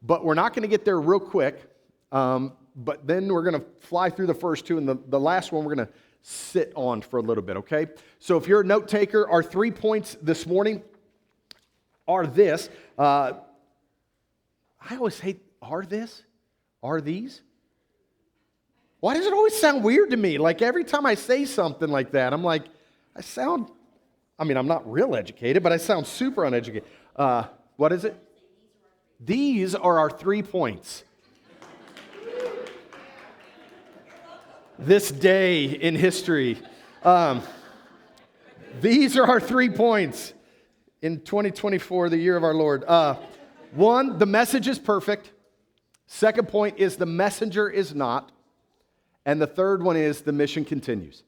but we're not going to get there real quick. But then we're going to fly through the first two, and the last one we're going to sit on for a little bit, okay? So if you're a note taker, our 3 points this morning are this. I always hate, are these? Why does it always sound weird to me? Like every time I say something like that, I'm like, I'm not real educated, but I sound super uneducated. What is it? These are our 3 points. This day in history. These are our 3 points in 2024, the year of our Lord. 1, the message is perfect. Second point is the messenger is not. And the third one is the mission continues.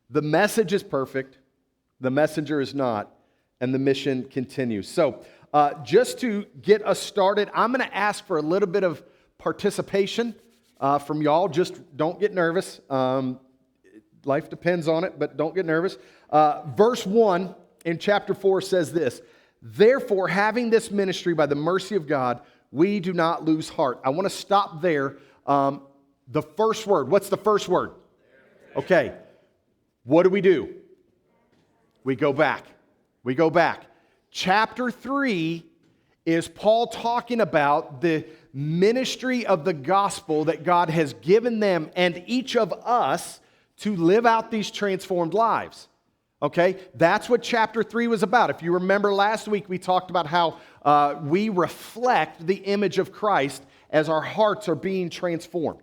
The message is perfect. The messenger is not. And the mission continues. So just to get us started, I'm going to ask for a little bit of participation from y'all. Just don't get nervous. Life depends on it, but don't get nervous. Verse 1 in chapter 4 says this: "Therefore, having this ministry by the mercy of God, we do not lose heart." I want to stop there. The first word, what's the first word? Okay. What do? We go back. Chapter 3 is Paul talking about the ministry of the gospel that God has given them and each of us to live out these transformed lives. Okay? That's what chapter 3 was about. If you remember last week, we talked about how we reflect the image of Christ as our hearts are being transformed.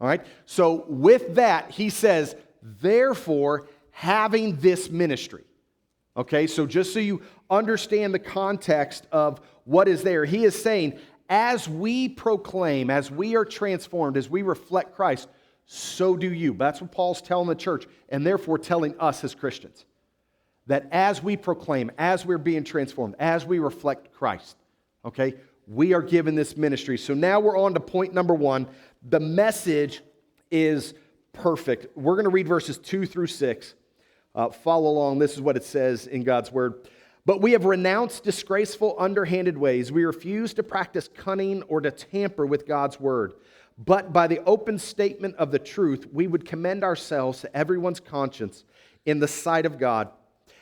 All right? So with that, he says, therefore, having this ministry. Okay? So just so you understand the context of what is there, he is saying, as we proclaim, as we are transformed, as we reflect Christ, so do you. That's what Paul's telling the church, and therefore telling us as Christians. That as we proclaim, as we're being transformed, as we reflect Christ, okay, we are given this ministry. So now we're on to point number 1. The message is perfect. We're going to read verses 2 through 6. Follow along. This is what it says in God's word. "But we have renounced disgraceful, underhanded ways. We refuse to practice cunning or to tamper with God's word. But by the open statement of the truth, we would commend ourselves to everyone's conscience in the sight of God.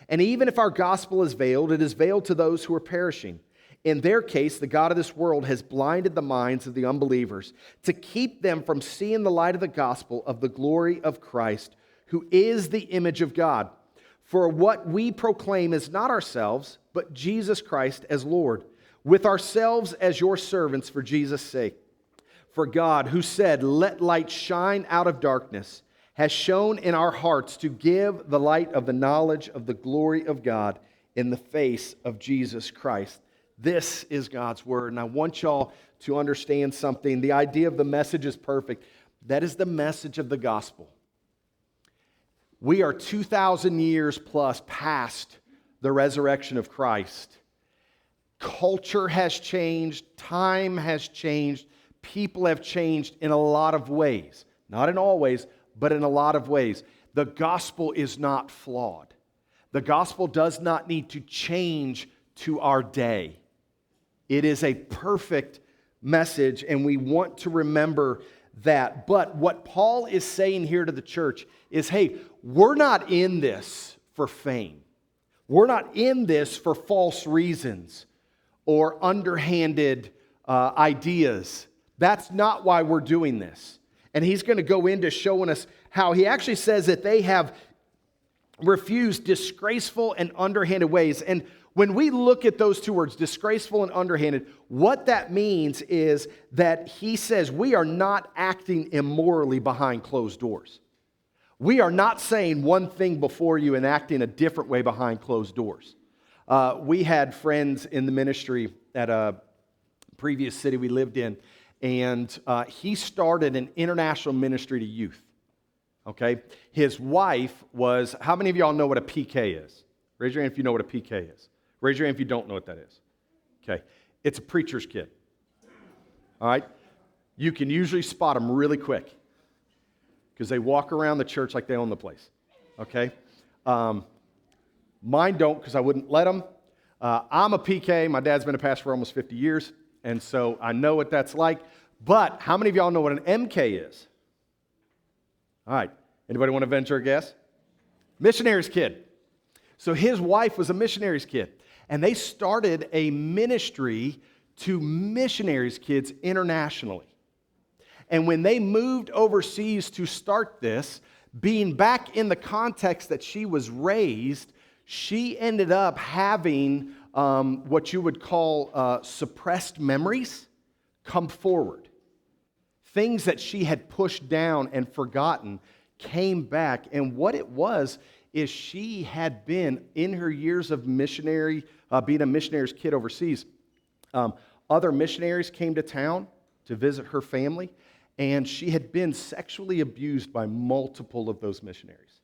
And even if our gospel is veiled, it is veiled to those who are perishing. In their case, the God of this world has blinded the minds of the unbelievers to keep them from seeing the light of the gospel of the glory of Christ, who is the image of God. For what we proclaim is not ourselves, but Jesus Christ as Lord, with ourselves as your servants for Jesus' sake. For God, who said, 'Let light shine out of darkness,' has shone in our hearts to give the light of the knowledge of the glory of God in the face of Jesus Christ." This is God's word, and I want y'all to understand something. The idea of the message is perfect. That is the message of the gospel. We are 2,000 years plus past the resurrection of Christ. Culture has changed, time has changed, people have changed in a lot of ways. Not in all ways, but in a lot of ways. The gospel is not flawed. The gospel does not need to change to our day. It is a perfect message, and we want to remember that. But what Paul is saying here to the church is, hey, we're not in this for fame. We're not in this for false reasons or underhanded ideas. That's not why we're doing this. And he's going to go into showing us how he actually says that they have refused disgraceful and underhanded ways. And when we look at those two words, disgraceful and underhanded, what that means is that he says we are not acting immorally behind closed doors. We are not saying one thing before you and acting a different way behind closed doors. We had friends in the ministry at a previous city we lived in, and he started an international ministry to youth. Okay? His wife was, how many of y'all know what a PK is? Raise your hand if you know what a PK is. Raise your hand if you don't know what that is. Okay. It's a preacher's kid. All right? You can usually spot them really quick because they walk around the church like they own the place. Okay? Mine don't because I wouldn't let them. I'm a PK. My dad's been a pastor for almost 50 years. and so I know what that's like. But how many of y'all know what an MK is? All right. Anybody want to venture a guess? Missionary's kid. So his wife was a missionary's kid, and they started a ministry to missionaries' kids internationally. And when they moved overseas to start this, being back in the context that she was raised, she ended up having what you would call suppressed memories come forward. Things that she had pushed down and forgotten came back. And what it was is she had been, in her years of missionary, being a missionary's kid overseas, other missionaries came to town to visit her family, and she had been sexually abused by multiple of those missionaries.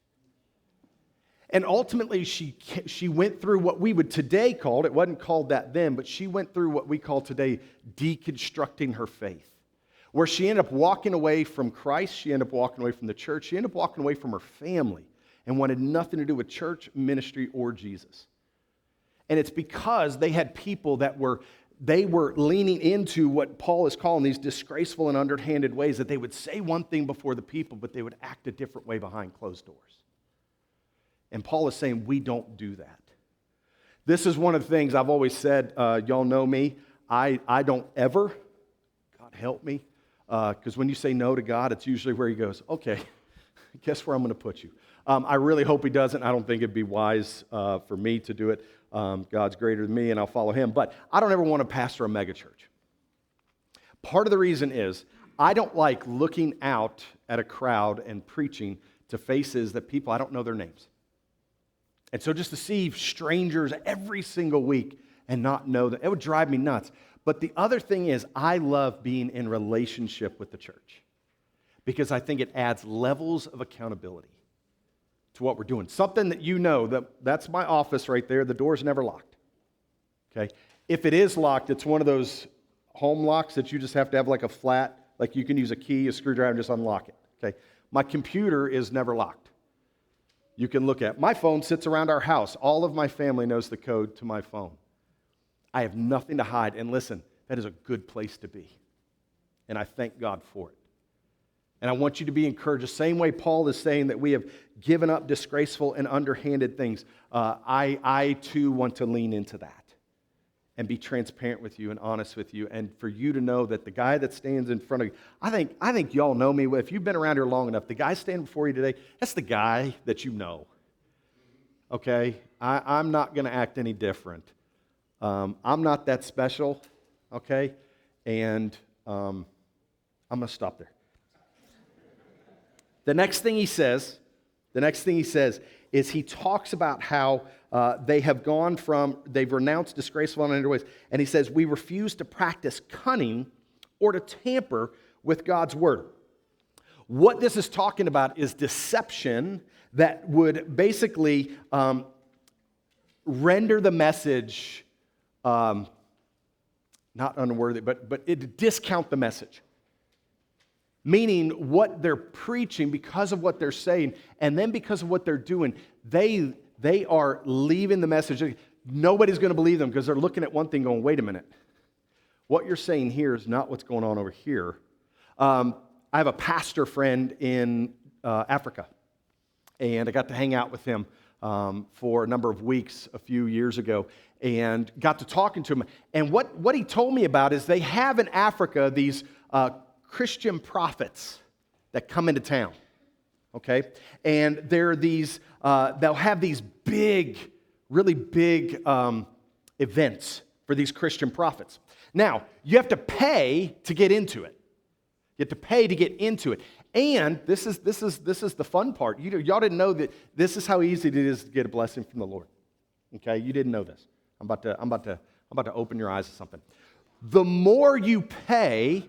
And ultimately, she went through what we would today call, it wasn't called that then, but she went through what we call today deconstructing her faith, where she ended up walking away from Christ, she ended up walking away from the church, she ended up walking away from her family and wanted nothing to do with church, ministry, or Jesus. And it's because they had people that were leaning into what Paul is calling these disgraceful and underhanded ways, that they would say one thing before the people, but they would act a different way behind closed doors. And Paul is saying, we don't do that. This is one of the things I've always said, y'all know me, I don't ever, God help me, because when you say no to God, it's usually where he goes, okay, guess where I'm going to put you. I really hope he doesn't. I don't think it'd be wise for me to do it. God's greater than me, and I'll follow him. But I don't ever want to pastor a megachurch. Part of the reason is I don't like looking out at a crowd and preaching to faces that people, I don't know their names. And so just to see strangers every single week and not know them, it would drive me nuts. But the other thing is I love being in relationship with the church because I think it adds levels of accountability to what we're doing. Something that you know, that's my office right there. The door's never locked. Okay? If it is locked, it's one of those home locks that you just have to have like a flat, like you can use a key, a screwdriver, and just unlock it. Okay? My computer is never locked. You can look at. My phone sits around our house. All of my family knows the code to my phone. I have nothing to hide. And listen, that is a good place to be. And I thank God for it. And I want you to be encouraged. The same way Paul is saying that we have given up disgraceful and underhanded things, I too want to lean into that and be transparent with you and honest with you, and for you to know that the guy that stands in front of you, I think y'all know me. If you've been around here long enough, the guy standing before you today, that's the guy that you know. Okay? I'm not going to act any different. I'm not that special, okay? And I'm going to stop there. The next thing he says is he talks about how they've renounced disgraceful and unhanded ways, and he says, we refuse to practice cunning or to tamper with God's word. What this is talking about is deception that would basically render the message not unworthy, but it discount the message. Meaning what they're preaching, because of what they're saying, and then because of what they're doing, they are leaving the message. Nobody's going to believe them because they're looking at one thing going, wait a minute. What you're saying here is not what's going on over here. I have a pastor friend in Africa, and I got to hang out with him for a number of weeks a few years ago and got to talking to him. And what he told me about is they have in Africa these Christian prophets that come into town, okay? And they're these, they'll have these really big events for these Christian prophets. Now, you have to pay to get into it. You have to pay to get into it. And this is the fun part. Y'all didn't know that this is how easy it is to get a blessing from the Lord. Okay? You didn't know this. I'm about to open your eyes to something. The more you pay,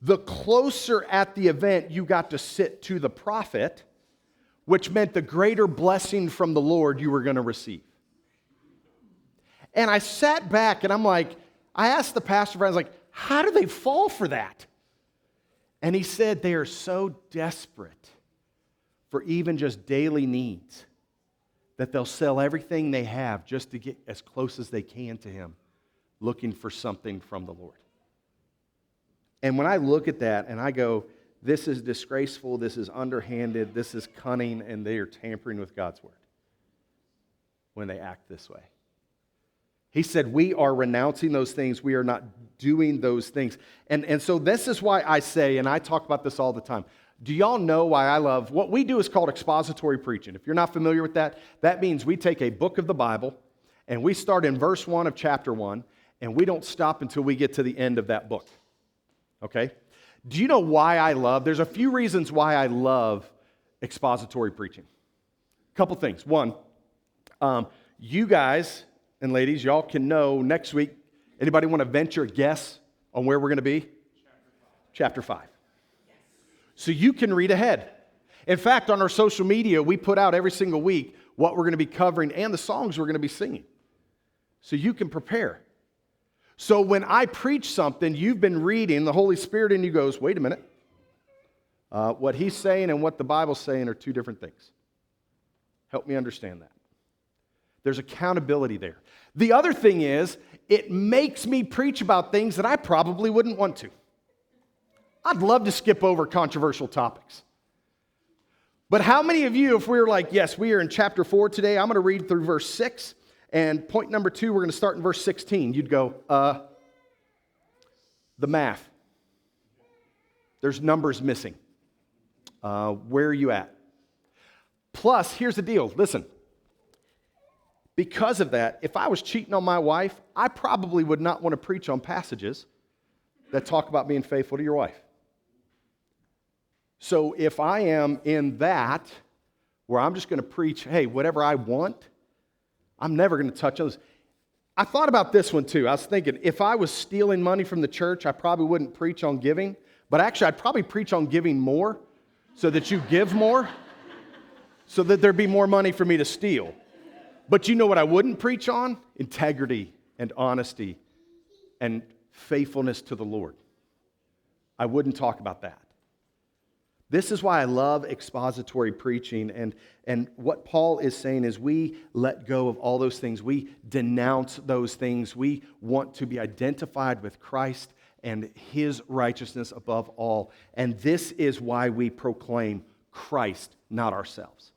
the closer at the event you got to sit to the prophet, which meant the greater blessing from the Lord you were going to receive. And I sat back and I asked the pastor friends, how do they fall for that? And he said they are so desperate for even just daily needs that they'll sell everything they have just to get as close as they can to him, looking for something from the Lord. And when I look at that and I go, this is disgraceful, this is underhanded, this is cunning, and they are tampering with God's word when they act this way. He said, we are renouncing those things. We are not doing those things. And so this is why I say, and I talk about this all the time, do y'all know why I love, what we do is called expository preaching. If you're not familiar with that, that means we take a book of the Bible and we start in verse 1 of chapter 1, and we don't stop until we get to the end of that book. Okay? Do you know why I love, there's a few reasons why I love expository preaching. A couple things. One, you guys and ladies, y'all can know next week, anybody want to venture a guess on where we're going to be? Chapter 5. So you can read ahead. In fact, on our social media, we put out every single week what we're going to be covering and the songs we're going to be singing. So you can prepare. So when I preach something, you've been reading, the Holy Spirit in you goes, wait a minute. What he's saying and what the Bible's saying are two different things. Help me understand that. There's accountability there. The other thing is, it makes me preach about things that I probably wouldn't want to. I'd love to skip over controversial topics. But how many of you, if we were like, yes, we are in chapter 4 today, I'm going to read through verse 6, and point number 2, we're going to start in verse 16. You'd go, the math. There's numbers missing. Where are you at? Plus, here's the deal. Listen. Because of that, if I was cheating on my wife, I probably would not want to preach on passages that talk about being faithful to your wife. So if I am in that, where I'm just going to preach, hey, whatever I want, I'm never going to touch those. I thought about this one too. I was thinking, if I was stealing money from the church, I probably wouldn't preach on giving. But actually, I'd probably preach on giving more so that you give more, so that there'd be more money for me to steal. But you know what I wouldn't preach on? Integrity and honesty and faithfulness to the Lord. I wouldn't talk about that. This is why I love expository preaching, and what Paul is saying is we let go of all those things. We denounce those things. We want to be identified with Christ and His righteousness above all. And this is why we proclaim Christ, not ourselves.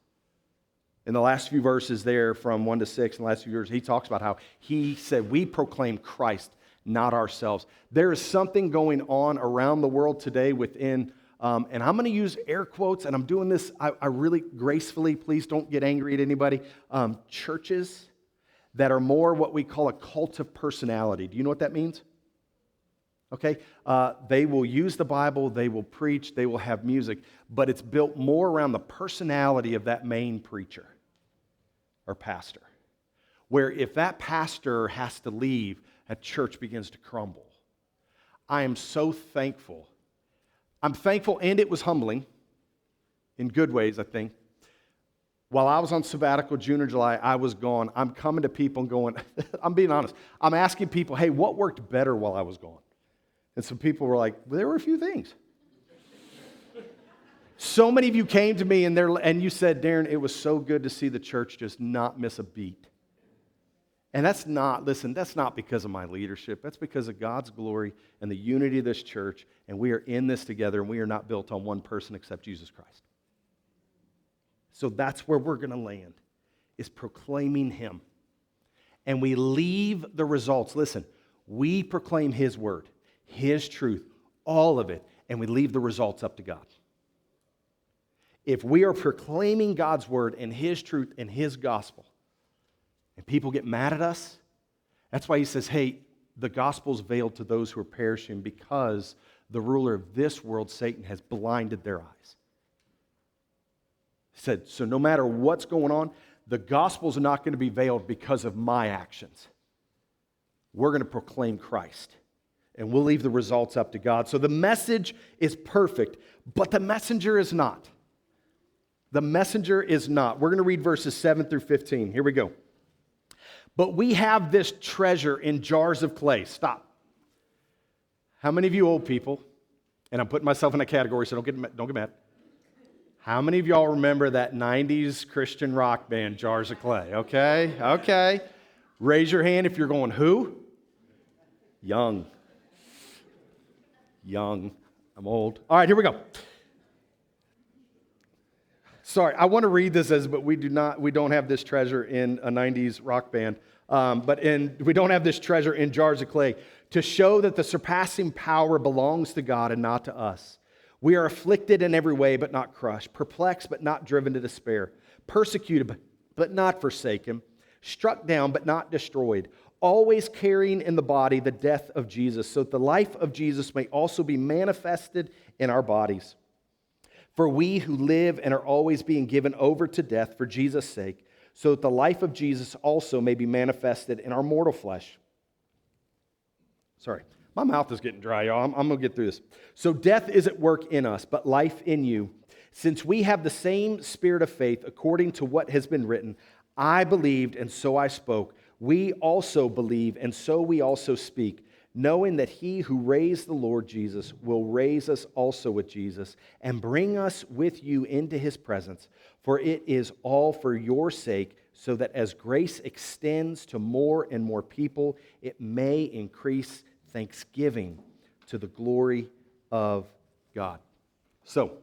In the last few verses there, from 1 to 6, in the last few verses, he talks about how he said, we proclaim Christ, not ourselves. There is something going on around the world today within, and I'm going to use air quotes, and I'm doing this, I really gracefully, please don't get angry at anybody, churches that are more what we call a cult of personality. Do you know what that means? Okay, they will use the Bible, they will preach, they will have music, but it's built more around the personality of that main preacher or pastor, where if that pastor has to leave, a church begins to crumble. I am so thankful. I'm thankful, and it was humbling in good ways, I think. While I was on sabbatical, June or July, I was gone. I'm coming to people and going, I'm being honest. I'm asking people, hey, what worked better while I was gone? And some people were like, well, there were a few things. So many of you came to me and you said, Darren, it was so good to see the church just not miss a beat. And that's not because of my leadership. That's because of God's glory and the unity of this church. And we are in this together, and we are not built on one person except Jesus Christ. So that's where we're going to land, is proclaiming Him. And we leave the results. Listen, we proclaim His word, His truth, all of it, and we leave the results up to God. If we are proclaiming God's word and His truth and His gospel, and people get mad at us, that's why He says, hey, the gospel's veiled to those who are perishing because the ruler of this world, Satan, has blinded their eyes. He said, so no matter what's going on, the gospel's not going to be veiled because of my actions. We're going to proclaim Christ. And we'll leave the results up to God. So the message is perfect, but the messenger is not. The messenger is not. We're going to read verses 7 through 15. Here we go. But we have this treasure in jars of clay. Stop. How many of you old people, and I'm putting myself in a category, so don't get mad. How many of y'all remember that 90s Christian rock band, Jars of Clay? Okay. Raise your hand if you're going, who? Young. young. I'm old. All right, here we go. Sorry, I want to read this but we don't have this treasure in a 90s rock band. We don't have this treasure in jars of clay to show that the surpassing power belongs to God and not to us. We are afflicted in every way, but not crushed, perplexed, but not driven to despair, persecuted, but not forsaken, struck down, but not destroyed, always carrying in the body the death of Jesus, so that the life of Jesus may also be manifested in our bodies. For we who live and are always being given over to death for Jesus' sake, so that the life of Jesus also may be manifested in our mortal flesh. Sorry, my mouth is getting dry, y'all. I'm going to get through this. So death is at work in us, but life in you. Since we have the same spirit of faith, according to what has been written, I believed and so I spoke. We also believe and so we also speak, knowing that he who raised the Lord Jesus will raise us also with Jesus and bring us with you into his presence. For it is all for your sake, so that as grace extends to more and more people, it may increase thanksgiving to the glory of God. So,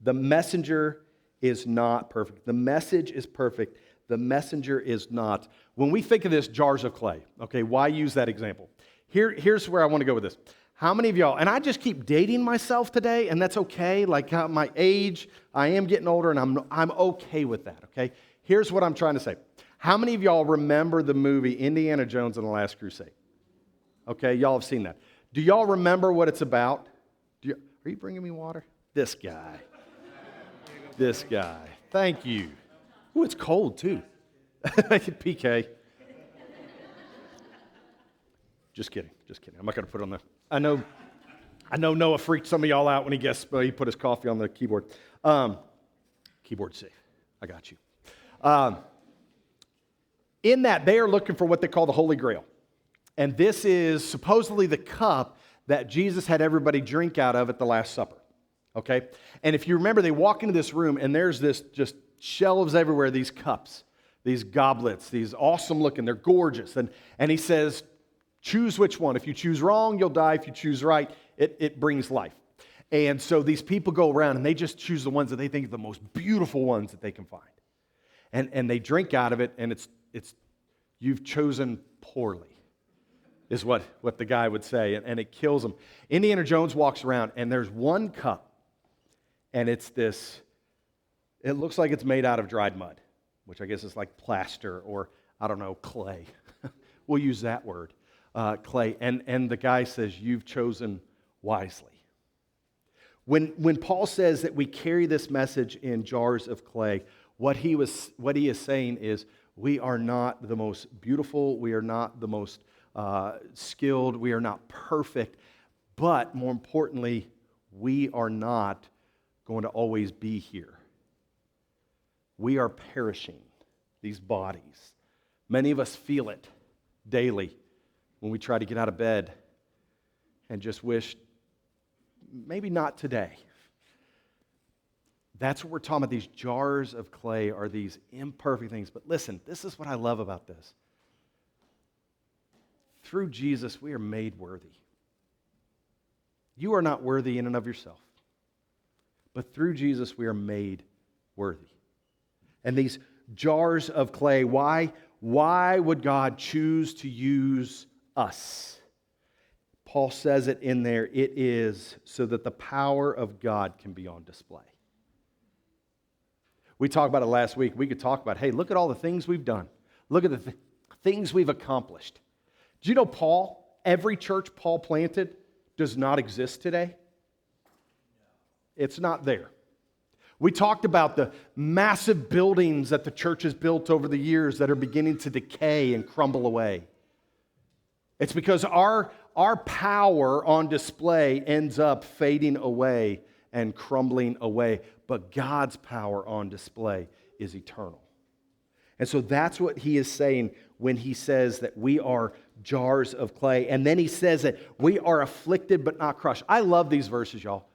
the messenger is not perfect. The message is perfect. The messenger is not. When we think of this, jars of clay, okay, why use that example? Here's where I want to go with this. How many of y'all, and I just keep dating myself today, and that's okay, like my age, I am getting older, and I'm okay with that, okay? Here's what I'm trying to say. How many of y'all remember the movie Indiana Jones and the Last Crusade? Okay, y'all have seen that. Do y'all remember what it's about? Are you bringing me water? This guy. This guy. Thank you. Ooh, it's cold, too. PK. Just kidding. I'm not going to put it on the... I know Noah freaked some of y'all out when he put his coffee on the keyboard. Keyboard safe. I got you. In that, they are looking for what they call the Holy Grail. And this is supposedly the cup that Jesus had everybody drink out of at the Last Supper. Okay? And if you remember, they walk into this room, and there's this just shelves everywhere, these cups, these goblets, these awesome looking, they're gorgeous. And he says, choose which one. If you choose wrong, you'll die. If you choose right, it brings life. And so these people go around, and they just choose the ones that they think are the most beautiful ones that they can find. And they drink out of it, and it's you've chosen poorly, is what the guy would say, and it kills them. Indiana Jones walks around, and there's one cup, and it looks like it's made out of dried mud, which I guess is like plaster or, I don't know, clay. We'll use that word, clay. And the guy says, you've chosen wisely. When Paul says that we carry this message in jars of clay, what he is saying is, we are not the most beautiful, we are not the most skilled, we are not perfect, but more importantly, we are not going to always be here. We are perishing, these bodies. Many of us feel it daily when we try to get out of bed and just wish, maybe not today. That's what we're talking about. These jars of clay are these imperfect things. But listen, this is what I love about this. Through Jesus, we are made worthy. You are not worthy in and of yourself. But through Jesus, we are made worthy. And these jars of clay, why would God choose to use us? Paul says it in there. It is so that the power of God can be on display. We talked about it last week. We could talk about, hey, look at all the things we've done. Look at the things we've accomplished. Do you know Paul, every church Paul planted does not exist today? It's not there. We talked about the massive buildings that the church has built over the years that are beginning to decay and crumble away. It's because our power on display ends up fading away and crumbling away. But God's power on display is eternal. And so that's what he is saying when he says that we are jars of clay. And then he says that we are afflicted but not crushed. I love these verses, y'all.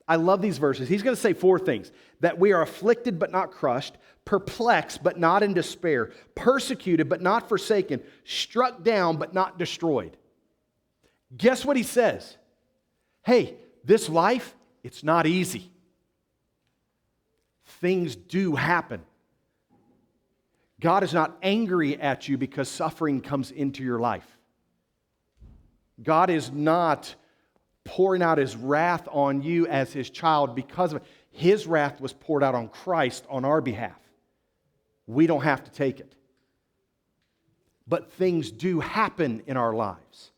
I love these verses. He's going to say 4 things. That we are afflicted but not crushed, perplexed but not in despair, persecuted but not forsaken, struck down but not destroyed. Guess what he says? hey, this life, it's not easy. Things do happen. God is not angry at you because suffering comes into your life. God is not pouring out His wrath on you as His child because of it. His wrath was poured out on Christ on our behalf. We don't have to take it. But things do happen in our lives.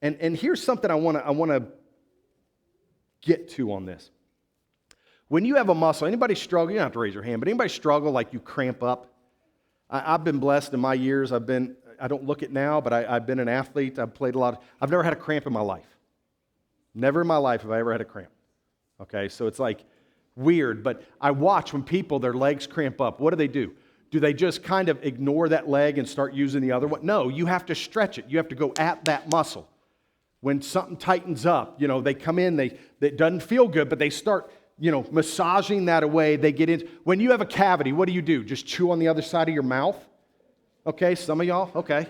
And here's something I want to get to on this. When you have a muscle, anybody struggle? You don't have to raise your hand, but anybody struggle like you cramp up? I've been blessed in my years. I don't look it now, but I've been an athlete. I've played a lot. I've never had a cramp in my life. Never in my life have I ever had a cramp. Okay, so it's like weird, but I watch when people, their legs cramp up. What do? Do they just kind of ignore that leg and start using the other one? No, you have to stretch it. You have to go at that muscle. When something tightens up, they come in, it doesn't feel good, but they start, massaging that away. They get in. When you have a cavity, what do? Just chew on the other side of your mouth? Okay, some of y'all, okay.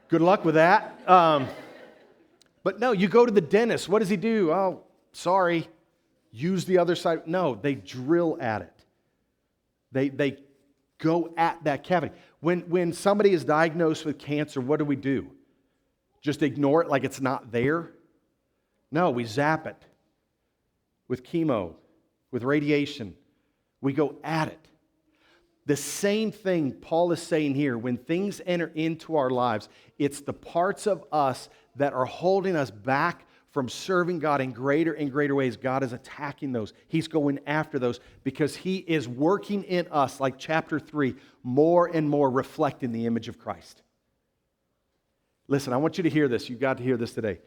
Good luck with that. But no, you go to the dentist. What does he do? Oh, sorry. Use the other side. No, they drill at it. They go at that cavity. When somebody is diagnosed with cancer, what do? Just ignore it like it's not there? No, we zap it with chemo, with radiation. We go at it. The same thing Paul is saying here. When things enter into our lives, it's the parts of us that are holding us back from serving God in greater and greater ways. God is attacking those. He's going after those because He is working in us, like chapter 3, more and more reflecting the image of Christ. Listen, I want you to hear this. You've got to hear this today.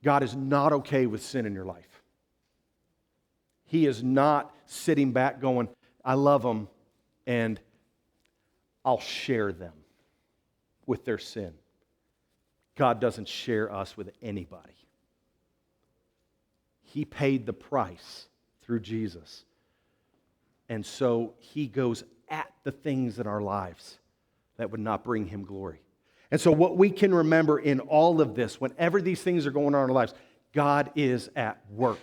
God is not okay with sin in your life. He is not sitting back going, I love them and I'll share them with their sin. God doesn't share us with anybody. He paid the price through Jesus. And so He goes at the things in our lives that would not bring Him glory. And so what we can remember in all of this, whenever these things are going on in our lives, God is at work.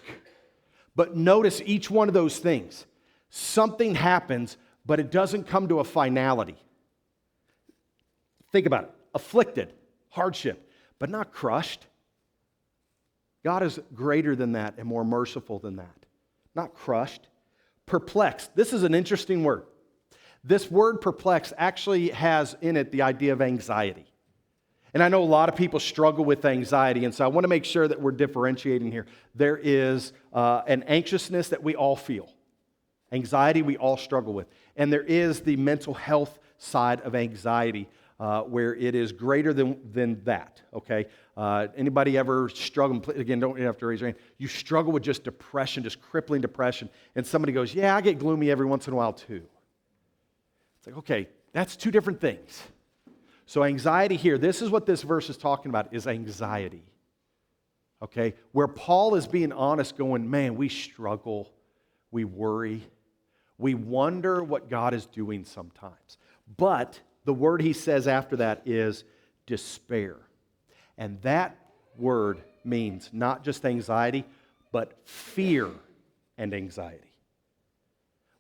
But notice each one of those things. Something happens, but it doesn't come to a finality. Think about it. Afflicted, hardship, but not crushed. God is greater than that and more merciful than that. Not crushed. Perplexed. This is an interesting word. This word perplexed actually has in it the idea of anxiety. And I know a lot of people struggle with anxiety, and so I want to make sure that we're differentiating here. There is an anxiousness that we all feel. Anxiety we all struggle with. And there is the mental health side of anxiety where it is greater than that, okay? Anybody ever struggle, again, don't have to raise your hand, you struggle with just depression, just crippling depression, and somebody goes, yeah, I get gloomy every once in a while too. It's like, okay, that's two different things. So anxiety here, this is what this verse is talking about, is anxiety. Okay? Where Paul is being honest, going, man, we struggle, we worry, we wonder what God is doing sometimes. But the word he says after that is despair. And that word means not just anxiety, but fear and anxiety.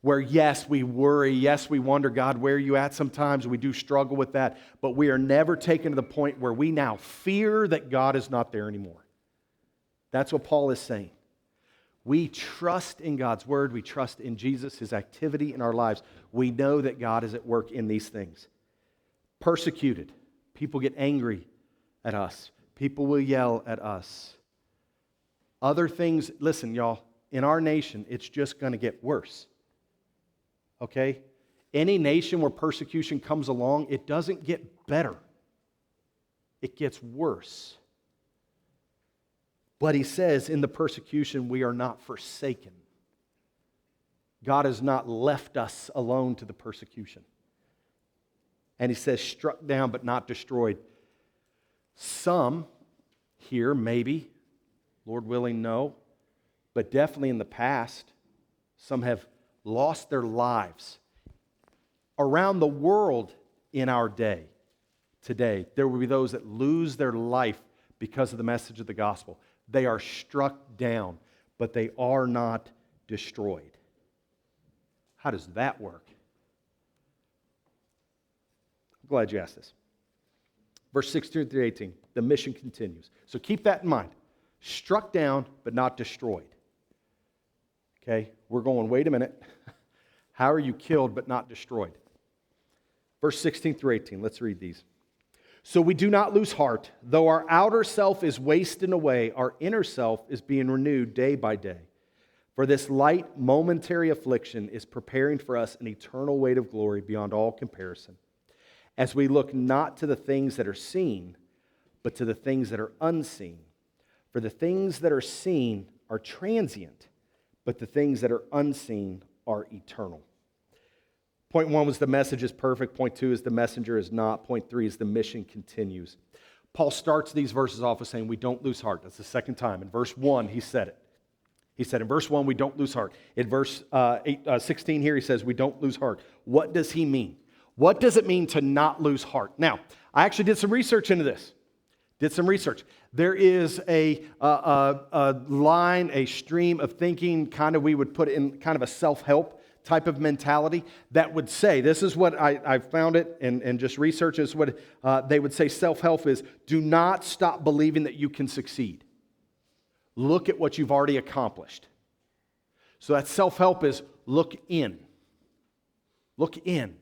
Where yes, we worry, yes, we wonder, God, where are you at sometimes? We do struggle with that, but we are never taken to the point where we now fear that God is not there anymore. That's what Paul is saying. We trust in God's word. We trust in Jesus, His activity in our lives. We know that God is at work in these things. Persecuted. People get angry at us. People will yell at us. Other things, listen, y'all, in our nation, it's just going to get worse. Okay? Any nation where persecution comes along, it doesn't get better. It gets worse. But he says in the persecution, we are not forsaken. God has not left us alone to the persecution. And he says, struck down but not destroyed. Some here, maybe, Lord willing, no, but definitely in the past, some have lost their lives. Around the world in our day, today, there will be those that lose their life because of the message of the gospel. They are struck down, but they are not destroyed. How does that work? I'm glad you asked this. Verse 16 through 18, the mission continues. So keep that in mind. Struck down, but not destroyed. Okay, we're going, wait a minute. How are you killed but not destroyed? Verse 16 through 18, let's read these. So we do not lose heart. Though our outer self is wasting away, our inner self is being renewed day by day. For this light, momentary affliction is preparing for us an eternal weight of glory beyond all comparison. As we look not to the things that are seen, but to the things that are unseen. For the things that are seen are transient, but the things that are unseen are eternal. Point 1 was the message is perfect. Point 2 is the messenger is not. Point 3 is the mission continues. Paul starts these verses off with saying we don't lose heart. That's the second time. In verse 1, he said it. He said in verse 1, we don't lose heart. In verse 16 here, he says we don't lose heart. What does he mean? What does it mean to not lose heart? Now, I actually did some research into this. There is a line, a stream of thinking, kind of we would put in kind of a self-help type of mentality that would say, this is what I found it and just research is what they would say self-help is, do not stop believing that you can succeed. Look at what you've already accomplished. So that self-help is look in. Look in.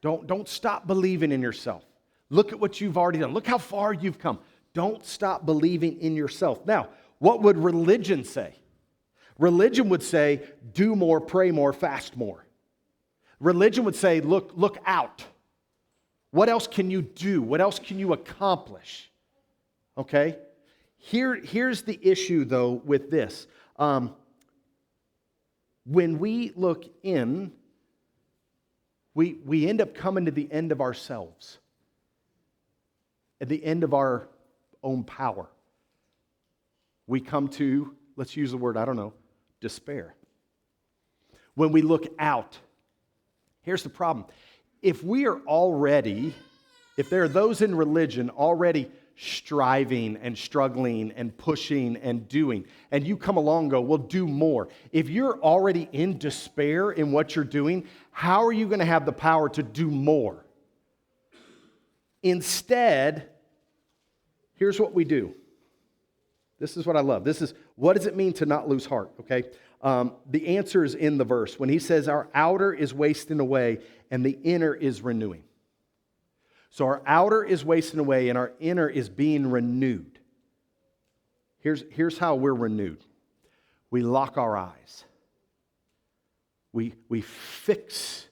Don't stop believing in yourself. Look at what you've already done. Look how far you've come. Don't stop believing in yourself. Now, what would religion say? Religion would say, do more, pray more, fast more. Religion would say, look out. What else can you do? What else can you accomplish? Okay? Here's the issue, though, with this. When we look in, we end up coming to the end of ourselves, at the end of our own power. We come to, let's use the word, despair. When we look out, here's the problem. If there are those in religion already striving and struggling and pushing and doing, and you come along and go, well, do more. If you're already in despair in what you're doing, how are you going to have the power to do more? Instead, here's what we do. This is what I love. This is, what does it mean to not lose heart, okay? The answer is in the verse. When he says our outer is wasting away and the inner is renewing. So our outer is wasting away and our inner is being renewed. Here's how we're renewed. We lock our eyes. We fix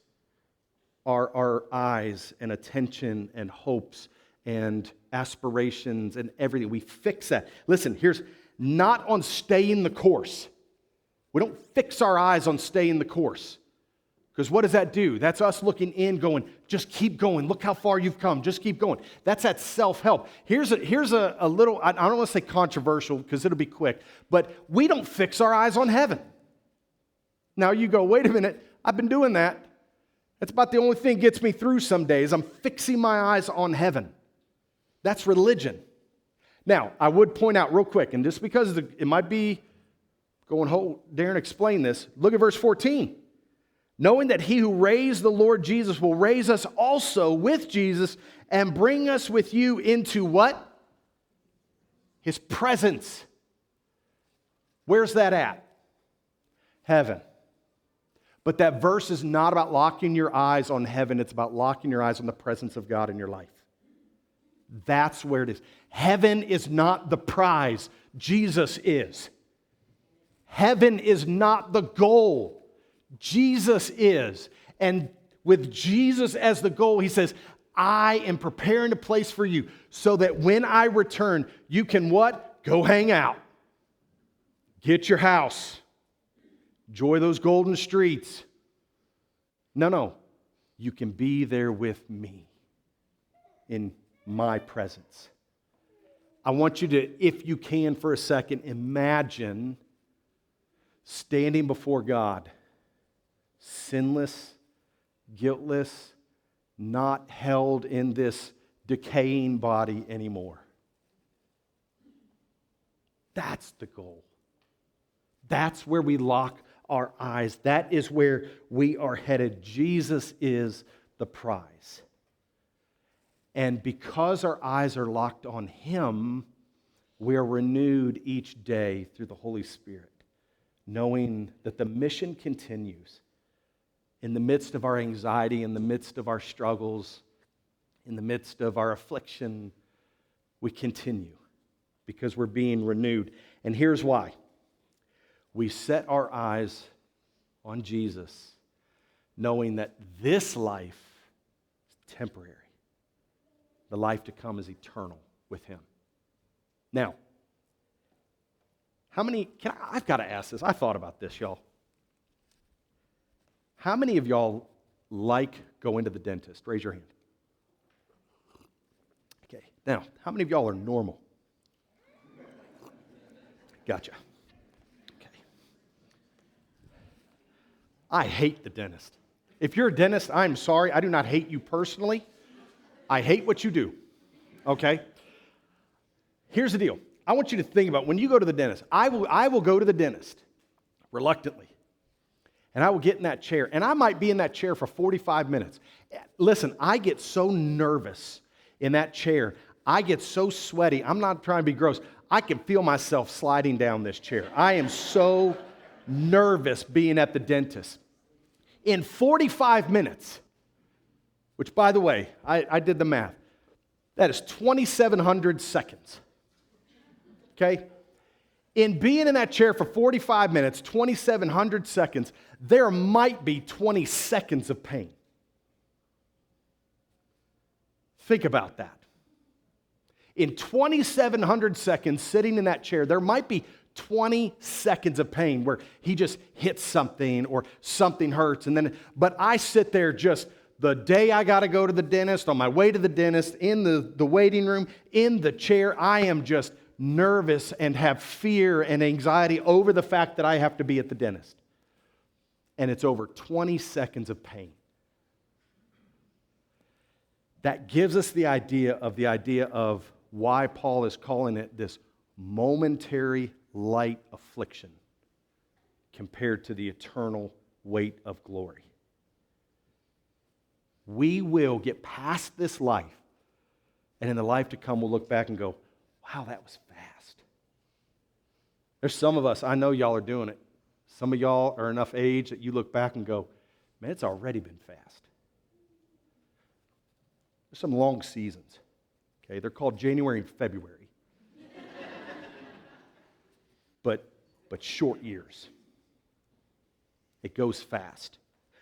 our eyes and attention and hopes and aspirations and everything. We fix that. Listen, here's not on staying the course. We don't fix our eyes on staying the course. Because what does that do? That's us looking in going, just keep going. Look how far you've come. Just keep going. That's that self-help. Here's a little, I don't want to say controversial because it'll be quick, but we don't fix our eyes on heaven. Now you go, wait a minute, I've been doing that. That's about the only thing that gets me through some days. I'm fixing my eyes on heaven. That's religion. Now, I would point out real quick, and just because it might be going, Darren, explain this. Look at verse 14. Knowing that he who raised the Lord Jesus will raise us also with Jesus and bring us with you into what? His presence. Where's that at? Heaven. But that verse is not about locking your eyes on heaven. It's about locking your eyes on the presence of God in your life. That's where it is. Heaven is not the prize. Jesus is. Heaven is not the goal. Jesus is. And with Jesus as the goal, he says, I am preparing a place for you so that when I return, you can what? Go hang out. Get your house. Enjoy those golden streets. No. You can be there with me in my presence. I want you to, if you can for a second, imagine standing before God, sinless, guiltless, not held in this decaying body anymore. That's the goal. That's where we lock our eyes. That is where we are headed. Jesus is the prize. And because our eyes are locked on Him, we are renewed each day through the Holy Spirit, knowing that the mission continues in the midst of our anxiety, in the midst of our struggles, in the midst of our affliction. We continue because we're being renewed. And here's why. We set our eyes on Jesus, knowing that this life is temporary. The life to come is eternal with Him. Now, I've got to ask this. I thought about this, y'all. How many of y'all like going to the dentist? Raise your hand. Okay, now, how many of y'all are normal? Gotcha. Okay. I hate the dentist. If you're a dentist, I'm sorry. I do not hate you personally. I hate what you do, okay? Here's the deal. I want you to think about when you go to the dentist. I will go to the dentist reluctantly, and I will get in that chair, and I might be in that chair for 45 minutes. Listen, I get so nervous in that chair. I get so sweaty. I'm not trying to be gross. I can feel myself sliding down this chair. I am so nervous being at the dentist. In 45 minutes, which, by the way, I did the math. That is 2,700 seconds. Okay? In being in that chair for 45 minutes, 2,700 seconds, there might be 20 seconds of pain. Think about that. In 2,700 seconds sitting in that chair, there might be 20 seconds of pain where he just hits something or something hurts. But I sit there just the day I got to go to the dentist, on my way to the dentist, in the waiting room, in the chair, I am just nervous and have fear and anxiety over the fact that I have to be at the dentist. And it's over 20 seconds of pain. That gives us the idea of why Paul is calling it this momentary light affliction compared to the eternal weight of glory. We will get past this life, and in the life to come, we'll look back and go, wow, that was fast. There's some of us, I know y'all are doing it. Some of y'all are enough age that you look back and go, man, it's already been fast. There's some long seasons. Okay, they're called January and February. but short years. It goes fast.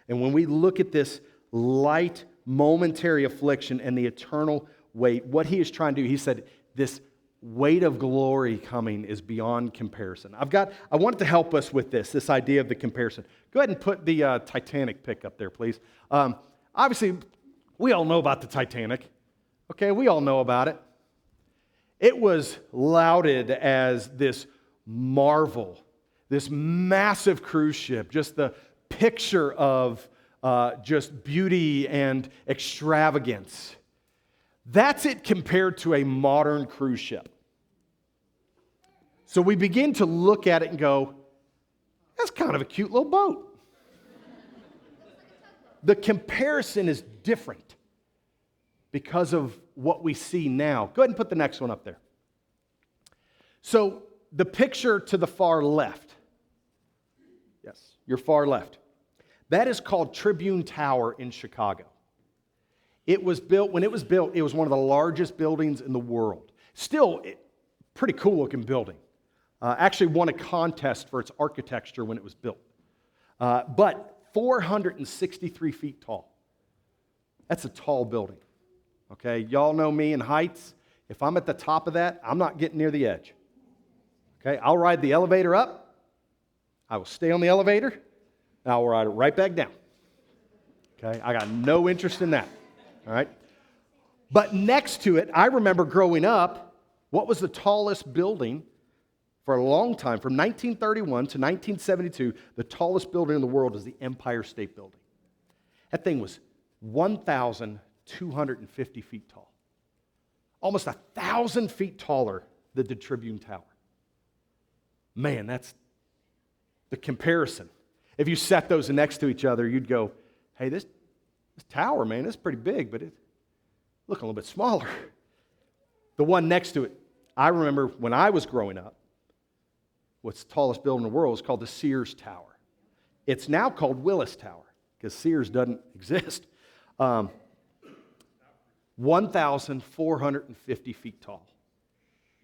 And when we look at this light, momentary affliction and the eternal weight, what he is trying to do, he said, this weight of glory coming is beyond comparison. I want to help us with this idea of the comparison. Go ahead and put the Titanic pic up there, please. Obviously, we all know about the Titanic. Okay, we all know about it. It was lauded as this marvel, this massive cruise ship, just the picture of just beauty and extravagance. That's it compared to a modern cruise ship. So we begin to look at it and go, that's kind of a cute little boat. The comparison is different because of what we see now. Go ahead and put the next one up there. So the picture to the far left, yes, your far left, that is called Tribune Tower in Chicago. It was built, when it was built, it was one of the largest buildings in the world. Still, pretty cool looking building. Actually won a contest for its architecture when it was built. But 463 feet tall. That's a tall building. Okay, y'all know me in heights. If I'm at the top of that, I'm not getting near the edge. Okay, I'll ride the elevator up. I will stay on the elevator, and I'll ride it right back down. Okay, I got no interest in that. All right? But next to it, I remember growing up, what was the tallest building for a long time? From 1931 to 1972, the tallest building in the world is the Empire State Building. That thing was 1,250 feet tall. Almost 1,000 feet taller than the Tribune Tower. Man, that's the comparison. If you set those next to each other, you'd go, hey, this tower, man, it's pretty big, but it's looking a little bit smaller. The one next to it, I remember when I was growing up, what's the tallest building in the world is called the Sears Tower. It's now called Willis Tower because Sears doesn't exist. 1,450 feet tall.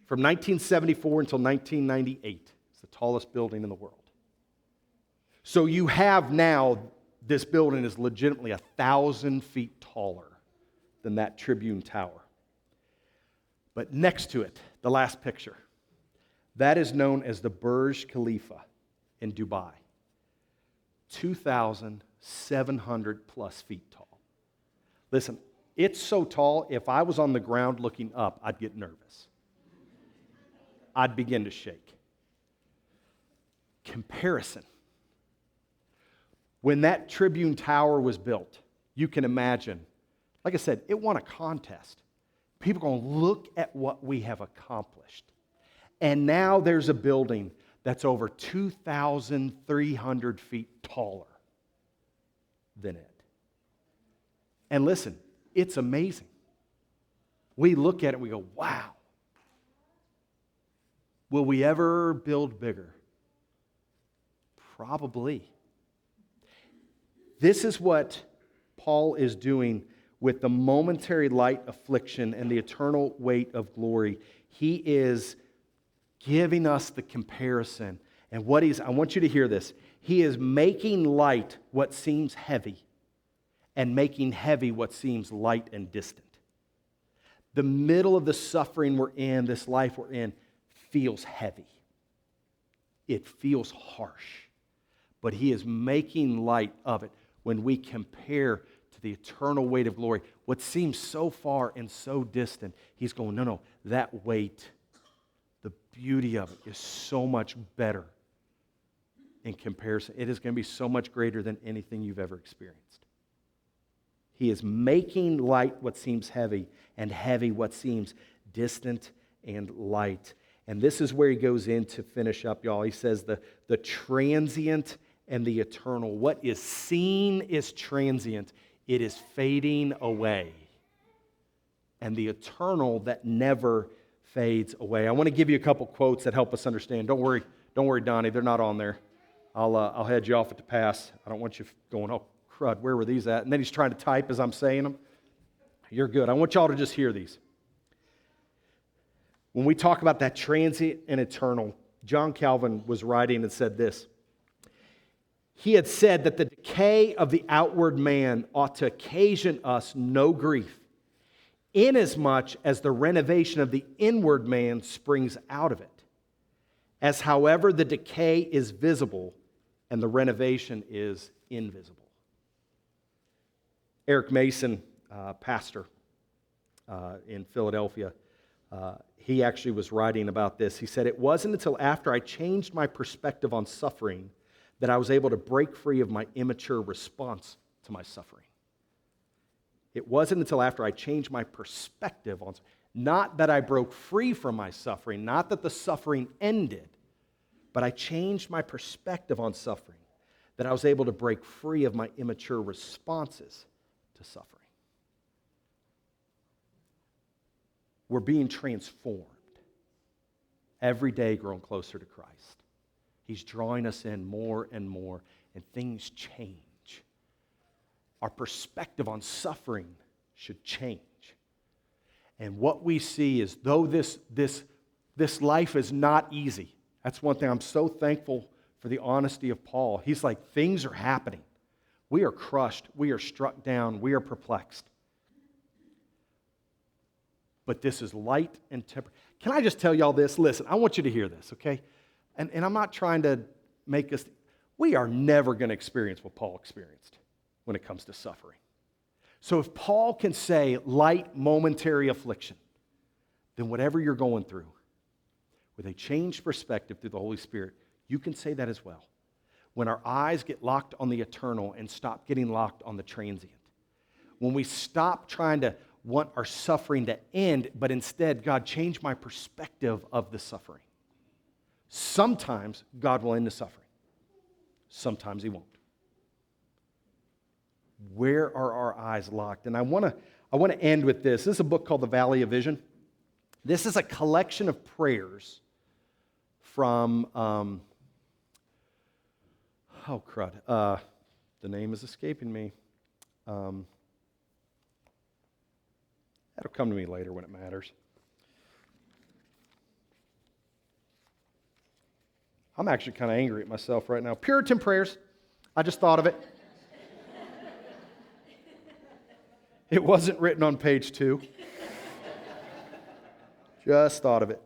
From 1974 until 1998, it's the tallest building in the world. So you have now, this building is legitimately 1,000 feet taller than that Tribune Tower. But next to it, the last picture, that is known as the Burj Khalifa in Dubai. 2,700 plus feet tall. Listen, it's so tall, if I was on the ground looking up, I'd get nervous. I'd begin to shake. Comparison. When that Tribune Tower was built, you can imagine, like I said, it won a contest. People are going to look at what we have accomplished. And now there's a building that's over 2,300 feet taller than it. And listen, it's amazing. We look at it and we go, wow. Will we ever build bigger? Probably. This is what Paul is doing with the momentary light affliction and the eternal weight of glory. He is giving us the comparison. And I want you to hear this. He is making light what seems heavy and making heavy what seems light and distant. The middle of the suffering we're in, this life we're in, feels heavy. It feels harsh. But he is making light of it when we compare to the eternal weight of glory. What seems so far and so distant, he's going, no, that weight, the beauty of it is so much better in comparison. It is going to be so much greater than anything you've ever experienced. He is making light what seems heavy, and heavy what seems distant and light. And this is where he goes in to finish up, y'all. He says the transient and the eternal. What is seen is transient. It is fading away. And the eternal that never fades away. I want to give you a couple quotes that help us understand. Don't worry, Donnie, they're not on there. I'll head you off at the pass. I don't want you going, oh, crud, where were these at? And then he's trying to type as I'm saying them. You're good. I want y'all to just hear these. When we talk about that transient and eternal, John Calvin was writing and said this. He had said that the decay of the outward man ought to occasion us no grief, inasmuch as the renovation of the inward man springs out of it, as however the decay is visible and the renovation is invisible. Eric Mason, pastor in Philadelphia, he actually was writing about this. He said, it wasn't until after I changed my perspective on suffering that I was able to break free of my immature response to my suffering. It wasn't until after I changed my perspective on, not that I broke free from my suffering, not that the suffering ended, but I changed my perspective on suffering, that I was able to break free of my immature responses to suffering. We're being transformed every day, growing closer to Christ. He's drawing us in more and more, and things change. Our perspective on suffering should change. And what we see is, though this life is not easy, that's one thing I'm so thankful for, the honesty of Paul. He's like, things are happening. We are crushed. We are struck down. We are perplexed. But this is light and temporary. Can I just tell y'all this? Listen, I want you to hear this, okay? And I'm not trying to make us, we are never going to experience what Paul experienced when it comes to suffering. So if Paul can say light, momentary affliction, then whatever you're going through, with a changed perspective through the Holy Spirit, you can say that as well. When our eyes get locked on the eternal and stop getting locked on the transient. When we stop trying to want our suffering to end, but instead, God, change my perspective of the suffering. Sometimes God will end the suffering. Sometimes he won't. Where are our eyes locked? And I want to end with this. This is a book called The Valley of Vision. This is a collection of prayers from, the name is escaping me. That'll come to me later when it matters. I'm actually kind of angry at myself right now. Puritan prayers. I just thought of it. It wasn't written on page 2. Just thought of it.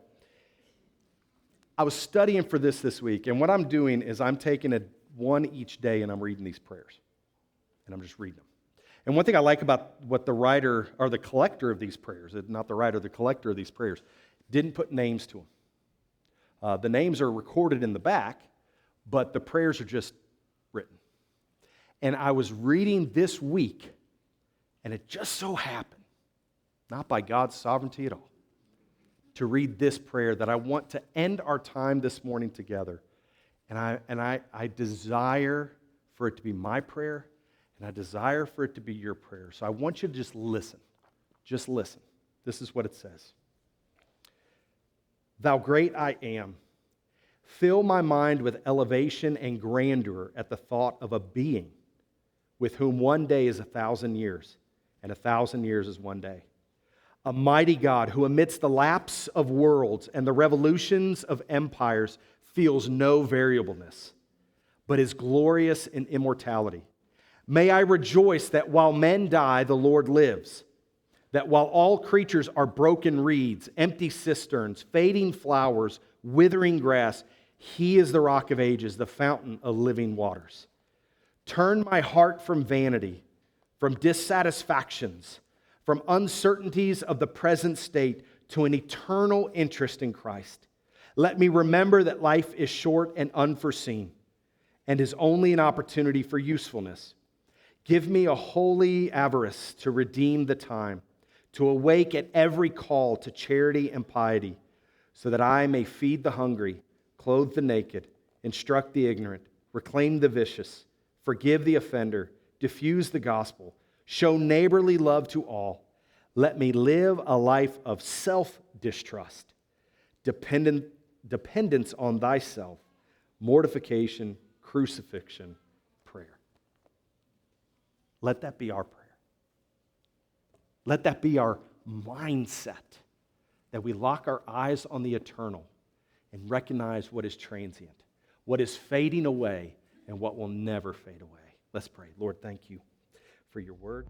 I was studying for this week, and what I'm doing is I'm taking one each day and I'm reading these prayers. And I'm just reading them. And one thing I like about what the writer, or the collector of these prayers, not the writer, the collector of these prayers, didn't put names to them. The names are recorded in the back, but the prayers are just written. And I was reading this week, and it just so happened, not by God's sovereignty at all, to read this prayer that I want to end our time this morning together. And I desire for it to be my prayer, and I desire for it to be your prayer. So I want you to just listen. Just listen. This is what it says. Thou great I am, fill my mind with elevation and grandeur at the thought of a being with whom one day is 1,000 years, and 1,000 years is one day. A mighty God who amidst the lapse of worlds and the revolutions of empires feels no variableness, but is glorious in immortality. May I rejoice that while men die, the Lord lives, that while all creatures are broken reeds, empty cisterns, fading flowers, withering grass, He is the rock of ages, the fountain of living waters. Turn my heart from vanity, from dissatisfactions, from uncertainties of the present state to an eternal interest in Christ. Let me remember that life is short and unforeseen and is only an opportunity for usefulness. Give me a holy avarice to redeem the time, to awake at every call to charity and piety, so that I may feed the hungry, clothe the naked, instruct the ignorant, reclaim the vicious, forgive the offender, diffuse the gospel, show neighborly love to all. Let me live a life of self-distrust, dependence on thyself, mortification, crucifixion, prayer. Let that be our prayer. Let that be our mindset, that we lock our eyes on the eternal and recognize what is transient, what is fading away, and what will never fade away. Let's pray. Lord, thank you for your word.